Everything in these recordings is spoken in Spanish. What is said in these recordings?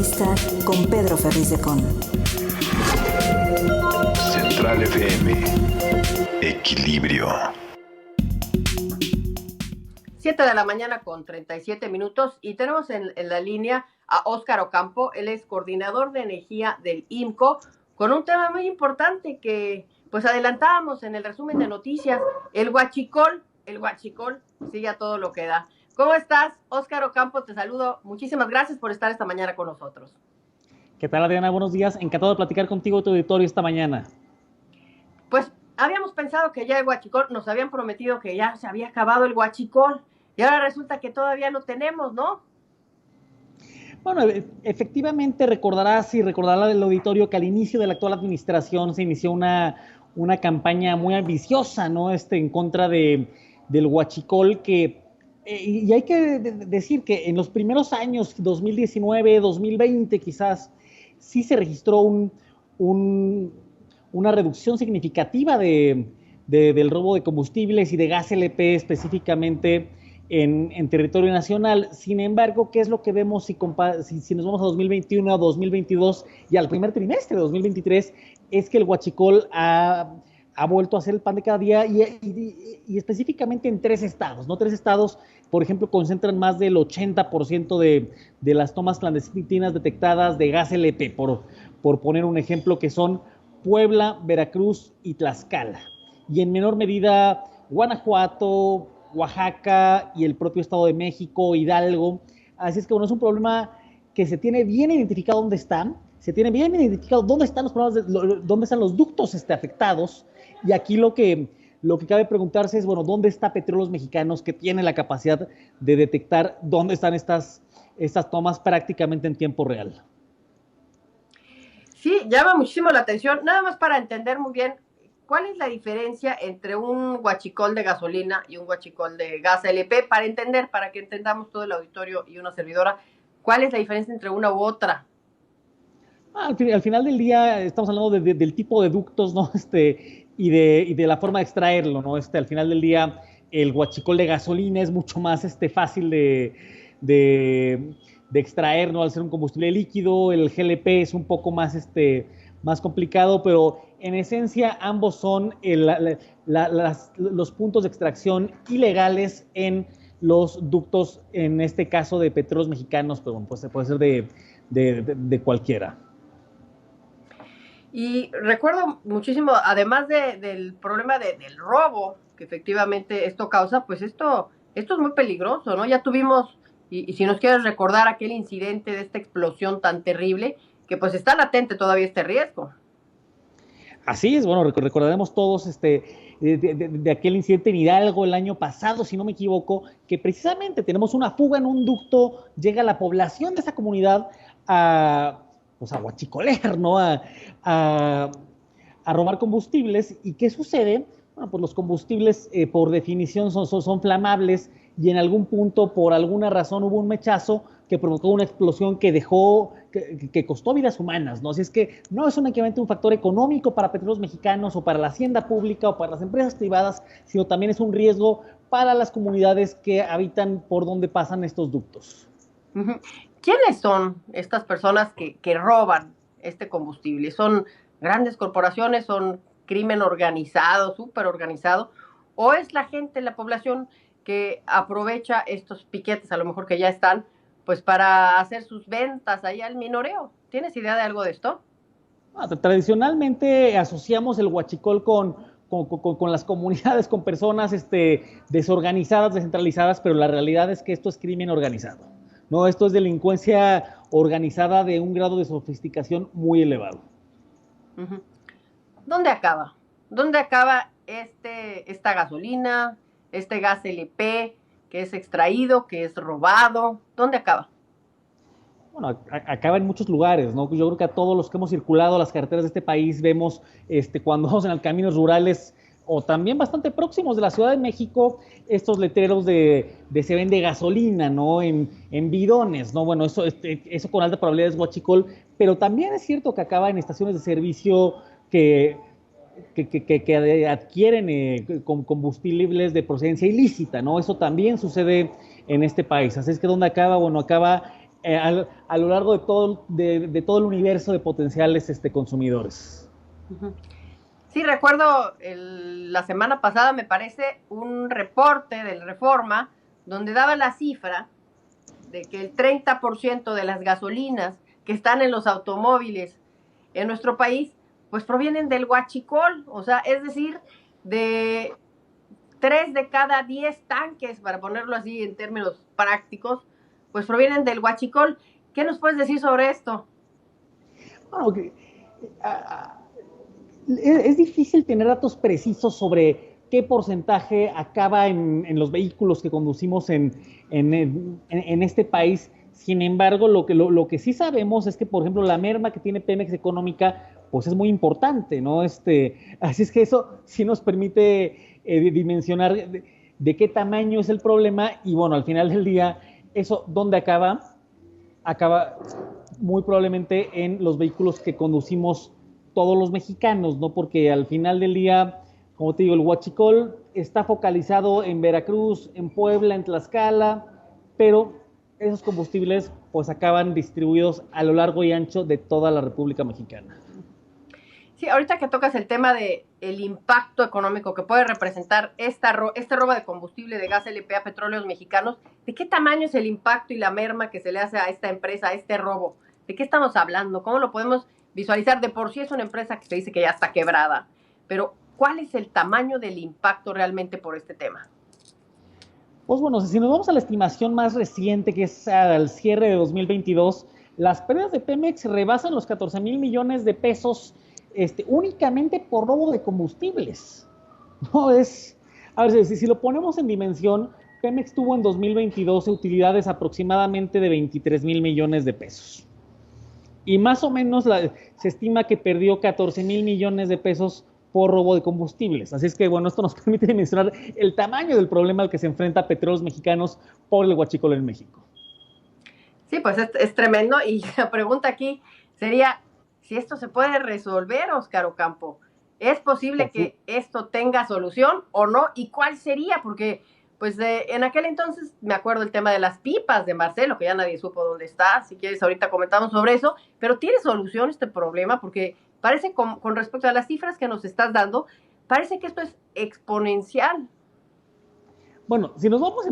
Entrevista con Pedro Ferriz de Con. Central FM. Equilibrio. 7 de la mañana con 37 minutos y tenemos en la línea a Óscar Ocampo. Él es coordinador de energía del IMCO, con un tema muy importante que pues adelantábamos en el resumen de noticias, el huachicol sigue a todo lo que da. ¿Cómo estás, Óscar Ocampo? Te saludo. Muchísimas gracias por estar esta mañana con nosotros. ¿Qué tal, Adriana? Buenos días. Encantado de platicar contigo y tu auditorio esta mañana. Pues habíamos pensado que ya el huachicol, nos habían prometido que ya se había acabado el huachicol, y ahora resulta que todavía no tenemos, ¿no? Bueno, efectivamente recordará el auditorio que al inicio de la actual administración se inició una campaña muy ambiciosa, ¿no? En contra del huachicol, que y hay que decir que en los primeros años, 2019, 2020 quizás, sí se registró una reducción significativa del robo de combustibles y de gas LP específicamente en territorio nacional. Sin embargo, ¿qué es lo que vemos si nos vamos a 2021, a 2022 y al primer trimestre de 2023? Es que el huachicol ha vuelto a ser el pan de cada día y específicamente en 3 estados, ¿no? 3 estados, por ejemplo, concentran más del 80% de las tomas clandestinas detectadas de gas LP, por poner un ejemplo, que son Puebla, Veracruz y Tlaxcala. Y en menor medida, Guanajuato, Oaxaca y el propio Estado de México, Hidalgo. Así es que, bueno, es un problema que se tiene bien identificado dónde están, se tiene bien identificado dónde están los problemas, dónde están los ductos afectados. Y aquí lo que cabe preguntarse es, bueno, ¿dónde está Petróleos Mexicanos, que tiene la capacidad de detectar dónde están estas tomas prácticamente en tiempo real? Sí, llama muchísimo la atención. Nada más para entender muy bien, ¿cuál es la diferencia entre un huachicol de gasolina y un huachicol de gas LP? Para que entendamos todo el auditorio y una servidora, ¿cuál es la diferencia entre una u otra? Al final del día estamos hablando del tipo de ductos, ¿no? Y de la forma de extraerlo, ¿no? Al final del día, el huachicol de gasolina es mucho más fácil de extraer, ¿no? Al ser un combustible líquido. El GLP es un poco más complicado, pero en esencia ambos son los puntos de extracción ilegales en los ductos, en este caso de Petróleos Mexicanos, pero bueno, pues puede ser de cualquiera. Y recuerdo muchísimo, además del problema del robo que efectivamente esto causa, pues esto es muy peligroso, ¿no? Ya tuvimos, y si nos quieres recordar aquel incidente de esta explosión tan terrible, que pues está latente todavía este riesgo. Así es, bueno, recordaremos todos de aquel incidente en Hidalgo el año pasado, si no me equivoco, que precisamente tenemos una fuga en un ducto, llega la población de esa comunidad a huachicolear, ¿no? A robar combustibles. ¿Y qué sucede? Bueno, pues los combustibles por definición son flamables, y en algún punto, por alguna razón, hubo un mechazo que provocó una explosión que costó vidas humanas, ¿no? Así es que no es únicamente un factor económico para Petróleos Mexicanos o para la hacienda pública o para las empresas privadas, sino también es un riesgo para las comunidades que habitan por donde pasan estos ductos. Uh-huh. ¿Quiénes son estas personas que roban este combustible? ¿Son grandes corporaciones? ¿Son crimen organizado, súper organizado? ¿O es la gente, la población que aprovecha estos piquetes, a lo mejor que ya están, pues para hacer sus ventas ahí al minoreo? ¿Tienes idea de algo de esto? Tradicionalmente asociamos el huachicol con las comunidades, con personas desorganizadas, descentralizadas, pero la realidad es que esto es crimen organizado. No, esto es delincuencia organizada de un grado de sofisticación muy elevado. Uh-huh. ¿Dónde acaba? ¿Dónde acaba esta gasolina, este gas LP que es extraído, que es robado? ¿Dónde acaba? Bueno, acaba en muchos lugares, ¿no? Yo creo que a todos los que hemos circulado las carreteras de este país vemos, cuando vamos en caminos rurales o también bastante próximos de la Ciudad de México, estos letreros de se vende gasolina, ¿no? En bidones, ¿no? Bueno, eso con alta probabilidad es huachicol, pero también es cierto que acaba en estaciones de servicio que adquieren combustibles de procedencia ilícita, ¿no? Eso también sucede en este país. Así es que ¿dónde acaba? Bueno, acaba a lo largo de todo el universo de potenciales consumidores. Sí, recuerdo la semana pasada, me parece, un reporte del Reforma donde daba la cifra de que el 30% de las gasolinas que están en los automóviles en nuestro país, pues provienen del huachicol, o sea, es decir, de 3 de cada 10 tanques, para ponerlo así en términos prácticos, pues provienen del huachicol. ¿Qué nos puedes decir sobre esto? Bueno, es difícil tener datos precisos sobre qué porcentaje acaba en los vehículos que conducimos en este país. Sin embargo, lo que sí sabemos es que, por ejemplo, la merma que tiene Pemex económica, pues es muy importante, ¿no? Así es que eso sí nos permite dimensionar de qué tamaño es el problema y, bueno, al final del día, eso, ¿dónde acaba? Acaba muy probablemente en los vehículos que conducimos todos los mexicanos, ¿no? Porque al final del día, como te digo, el huachicol está focalizado en Veracruz, en Puebla, en Tlaxcala, pero esos combustibles pues acaban distribuidos a lo largo y ancho de toda la República Mexicana. Sí, ahorita que tocas el tema de el impacto económico que puede representar este robo de combustible de gas LP a petróleos mexicanos, ¿de qué tamaño es el impacto y la merma que se le hace a esta empresa, a este robo? ¿De qué estamos hablando? ¿Cómo lo podemos visualizar? De por sí es una empresa que se dice que ya está quebrada, pero ¿cuál es el tamaño del impacto realmente por este tema? Pues bueno, si nos vamos a la estimación más reciente, que es al cierre de 2022, las pérdidas de Pemex rebasan los 14,000 millones de pesos únicamente por robo de combustibles. No es, a ver, si lo ponemos en dimensión, Pemex tuvo en 2022 utilidades aproximadamente de 23,000 millones de pesos. Y más o menos se estima que perdió 14,000 millones de pesos por robo de combustibles. Así es que, bueno, esto nos permite dimensionar el tamaño del problema al que se enfrenta Petróleos Mexicanos por el huachicol en México. Sí, pues es tremendo. Y la pregunta aquí sería si esto se puede resolver, Óscar Ocampo. ¿Es posible que esto tenga solución o no? ¿Y cuál sería? Porque pues en aquel entonces me acuerdo el tema de las pipas de Marcelo, que ya nadie supo dónde está. Si quieres, ahorita comentamos sobre eso. Pero ¿tiene solución este problema? Porque parece, con respecto a las cifras que nos estás dando, parece que esto es exponencial. Bueno, si nos vamos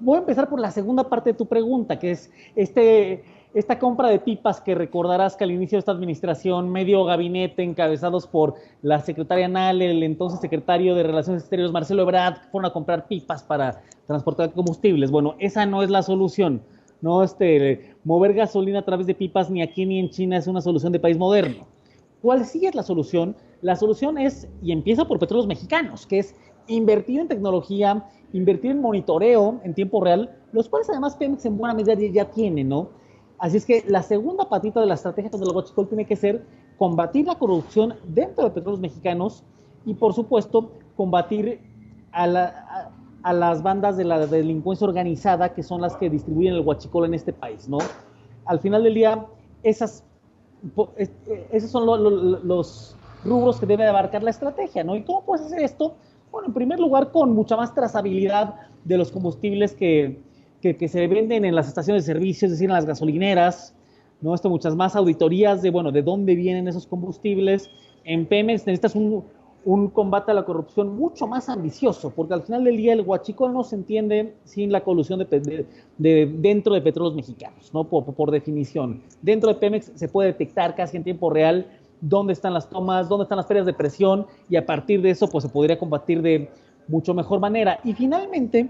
voy a empezar por la segunda parte de tu pregunta, que es esta compra de pipas que recordarás que al inicio de esta administración, medio gabinete encabezados por la secretaria Nale, el entonces secretario de Relaciones Exteriores Marcelo Ebrard, fueron a comprar pipas para transportar combustibles. Bueno, esa no es la solución. No, mover gasolina a través de pipas ni aquí ni en China es una solución de país moderno. ¿Cuál sí es la solución? La solución es, y empieza por Petróleos Mexicanos, que es invertir en tecnología, invertir en monitoreo en tiempo real, los cuales además Pemex en buena medida ya tiene, ¿no? Así es que la segunda patita de la estrategia contra el huachicol tiene que ser combatir la corrupción dentro de Petróleos Mexicanos y, por supuesto, combatir a las bandas de la delincuencia organizada que son las que distribuyen el huachicol en este país, ¿no? Al final del día, esos son los rubros que debe abarcar la estrategia, ¿no? ¿Y cómo puedes hacer esto? Bueno, en primer lugar, con mucha más trazabilidad de los combustibles que se venden en las estaciones de servicio, es decir, en las gasolineras, ¿no? Muchas más auditorías de dónde vienen esos combustibles. En Pemex necesitas un combate a la corrupción mucho más ambicioso, porque al final del día el huachicol no se entiende sin la colusión dentro de Petróleos Mexicanos, ¿no? Por definición. Dentro de Pemex se puede detectar casi en tiempo real dónde están las tomas, dónde están las ferias de presión, y a partir de eso pues se podría combatir de mucho mejor manera. Y finalmente,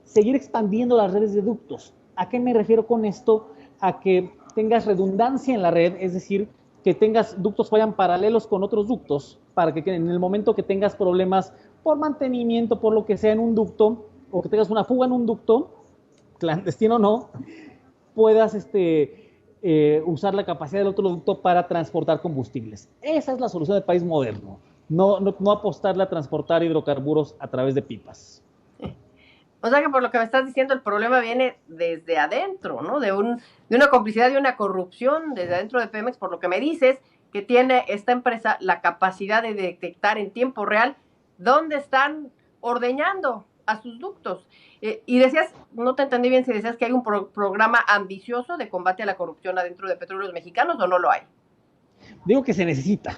seguir expandiendo las redes de ductos. ¿A qué me refiero con esto? A que tengas redundancia en la red, es decir, que tengas ductos que vayan paralelos con otros ductos, para que en el momento que tengas problemas por mantenimiento, por lo que sea en un ducto, o que tengas una fuga en un ducto, clandestino o no, puedas usar la capacidad del otro ducto para transportar combustibles. Esa es la solución del país moderno. No apostarle a transportar hidrocarburos a través de pipas. O sea que por lo que me estás diciendo, el problema viene desde adentro, ¿no? De una complicidad y una corrupción desde adentro de Pemex, por lo que me dices, que tiene esta empresa la capacidad de detectar en tiempo real dónde están ordeñando a sus ductos. Y decías, no te entendí bien si decías que hay un programa ambicioso de combate a la corrupción adentro de Petróleos Mexicanos o no lo hay. Digo que se necesita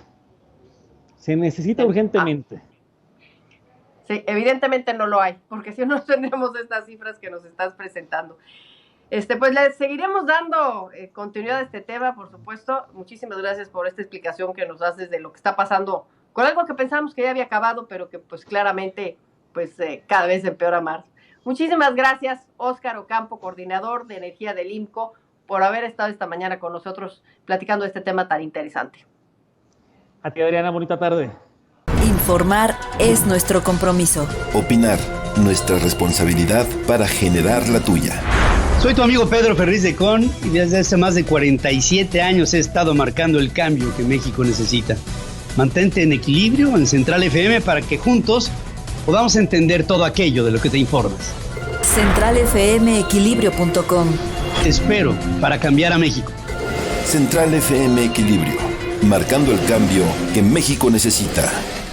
urgentemente. Sí, evidentemente no lo hay, porque si no tenemos estas cifras que nos estás presentando. Pues le seguiremos dando continuidad a este tema, por supuesto. Muchísimas gracias por esta explicación que nos haces de lo que está pasando con algo que pensamos que ya había acabado, pero que pues claramente cada vez empeora más. Muchísimas gracias, Óscar Ocampo, coordinador de energía del IMCO, por haber estado esta mañana con nosotros platicando de este tema tan interesante. A ti, Adriana, bonita tarde. Informar es nuestro compromiso. Opinar, nuestra responsabilidad para generar la tuya. Soy tu amigo Pedro Ferriz de Con y desde hace más de 47 años he estado marcando el cambio que México necesita. Mantente en equilibrio en Central FM para que juntos podamos entender todo aquello de lo que te informas. CentralFMequilibrio.com. Te espero para cambiar a México. Central FM Equilibrio, marcando el cambio que México necesita.